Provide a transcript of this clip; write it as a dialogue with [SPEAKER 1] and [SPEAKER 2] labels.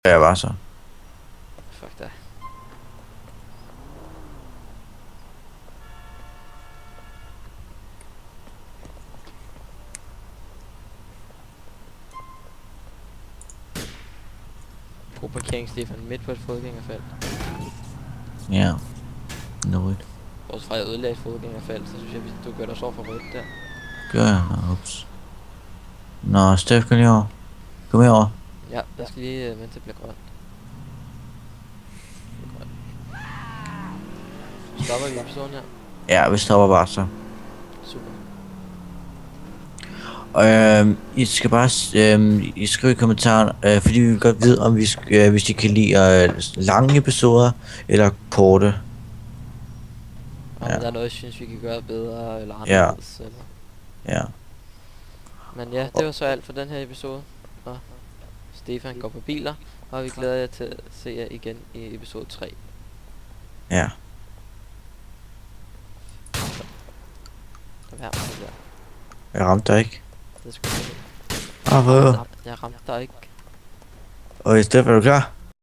[SPEAKER 1] Ja, jeg var så.
[SPEAKER 2] Fuck dig. God parkering, Stefan, midt på et fodgængerfelt.
[SPEAKER 1] Ja. Noget.
[SPEAKER 2] Også fra jeg ødelagde et fodgængerfelt, så synes jeg, du gør dig så for rødt der.
[SPEAKER 1] Gør jeg? Nå, ups. Nå, Steff, kom lige over. Kom herover.
[SPEAKER 2] Ja, jeg skal lige vente til det bliver grønt. Stopper vi episoden her?
[SPEAKER 1] Ja, vi stopper bare så.
[SPEAKER 2] Super.
[SPEAKER 1] I skal bare I skriver i kommentaren, fordi vi vil godt vide, om hvis I kan lide lange episoder eller korte.
[SPEAKER 2] Om
[SPEAKER 1] Ja.
[SPEAKER 2] der er noget, jeg synes, vi kan gøre bedre eller
[SPEAKER 1] Ja.
[SPEAKER 2] anderledes. Eller.
[SPEAKER 1] Ja.
[SPEAKER 2] Men ja, det var så alt for den her episode. Og Stefan går på biler, og vi glæder jer til at se jer igen i episode 3.
[SPEAKER 1] Ja.
[SPEAKER 2] Der værmer det der.
[SPEAKER 1] Jeg ramte dig ikke.
[SPEAKER 2] Det skulle jeg
[SPEAKER 1] Hvad?
[SPEAKER 2] Jeg ramte dig ikke.
[SPEAKER 1] Okay, Steff, er du klar?